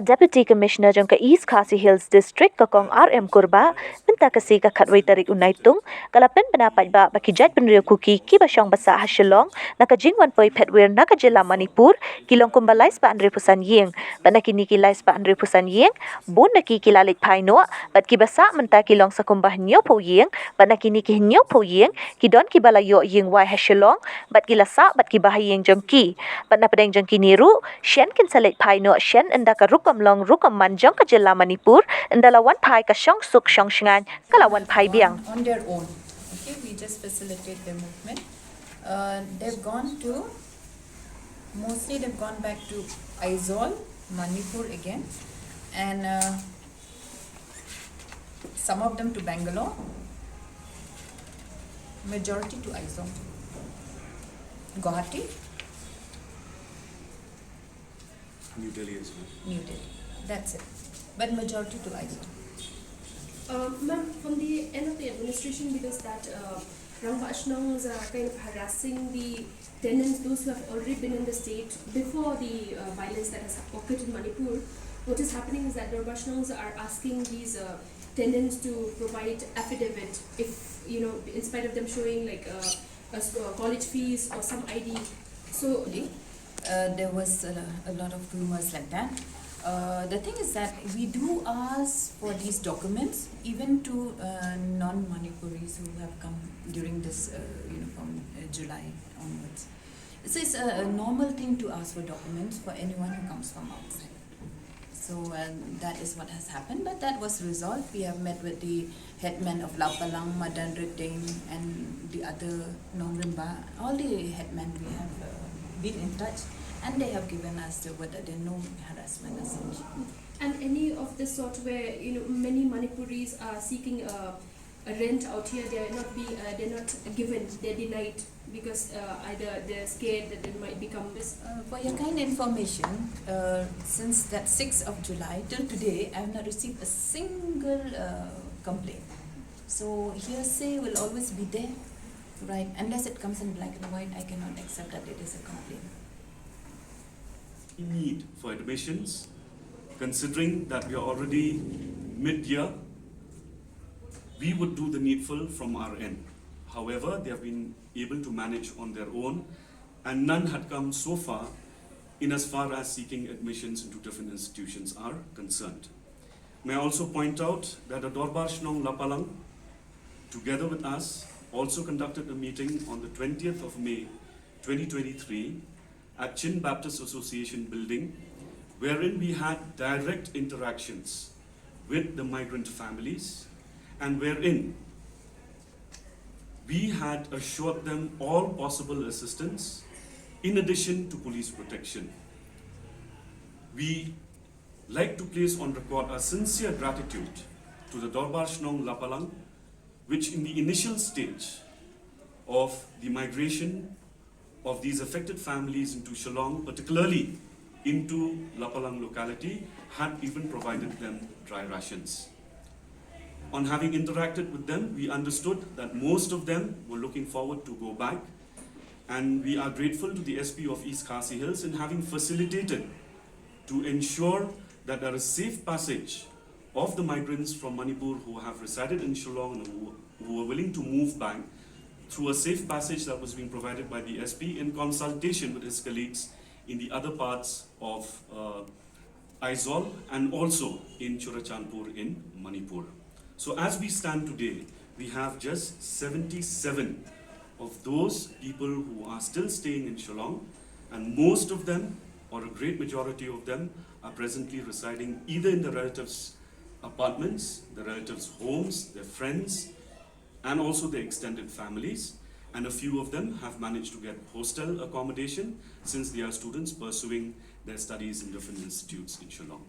Deputy Commissioner jong East Khasi Hills District kong RM Kurbah mynta kasi khatway tarik naitung kala pynbna paidbah baki jaitbynriew kuki Kiba Sah shillong Naka jing Wan Poi Phet Wir Naka jylla Manipur kilong Kumba Leit Phai Noh bat Naki Leit Phai Noh bun Naki kila Leit Phai Noh bat Kiba Sah mynta kilong sa Kumba hnyo po ying bat Naki hnyo po ying kidon Kiba layo ingwai shillong bat kila Sah bat Kiba haing jong bat napdeng jong kine shen kin sa Leit Phai Noh shen ynda rukom long rukom man jong ka jylla Manipur ynda wanphai ka shong suk shong shñgaiñ kala wanphai biang on their own. Okay, we just facilitate their movement. Mostly they've gone back to Aizawl, Manipur again, and some of them to Bangalore, majority to Aizawl, Guwahati, New Delhi as well. New Delhi. That's it. But majority to Aizawl. Ma'am, from the end of the administration, because that Rangvashnongs are kind of harassing the tenants, those who have already been in the state before the violence that has occurred in Manipur, what is happening is that the Rangvashnongs are asking these tenants to provide affidavit if, in spite of them showing like college fees or some ID. So, there was a lot of rumors like that. The thing is that we do ask for these documents even to non-Manipuris who have come during this, from July onwards. So it's a normal thing to ask for documents for anyone who comes from outside. So that is what has happened, but that was resolved. We have met with the headmen of Lapalang, Madanreteng, and the other Nongrimba. All the headmen we have been in touch, and they have given us the word that there no harassment as such. And any of this sort where many Manipuris are seeking a rent out here, they're not given, they're denied because either they're scared that they might become this. For your kind information, since that 6th of July till today, I have not received a single complaint. So hearsay will always be there, right? Unless it comes in black and white, I cannot accept that it is a complaint. Need for admissions, considering that we are already mid-year, we would do the needful from our end. However, they have been able to manage on their own, and none had come so far in as far as seeking admissions into different institutions are concerned. May I also point out that the Dorbar Shnong Lapalang, together with us, also conducted a meeting on the 20th of May 2023 at Chin Baptist Association building, wherein we had direct interactions with the migrant families and wherein we had assured them all possible assistance in addition to police protection. We like to place on record our sincere gratitude to the Dorbar Shnong Lapalang, which in the initial stage of the migration of these affected families into Shillong, particularly into Lapalang locality, had even provided them dry rations. On having interacted with them, we understood that most of them were looking forward to go back, and we are grateful to the SP of East Khasi Hills in having facilitated to ensure that there is safe passage of the migrants from Manipur who have resided in Shillong and who were willing to move back through a safe passage that was being provided by the SP in consultation with his colleagues in the other parts of Aizawl and also in Churachandpur in Manipur. So as we stand today, we have just 77 of those people who are still staying in Shillong, and most of them, or a great majority of them, are presently residing either in the relatives' apartments, the relatives' homes, their friends, and also their extended families. And a few of them have managed to get hostel accommodation since they are students pursuing their studies in different institutes in Shillong.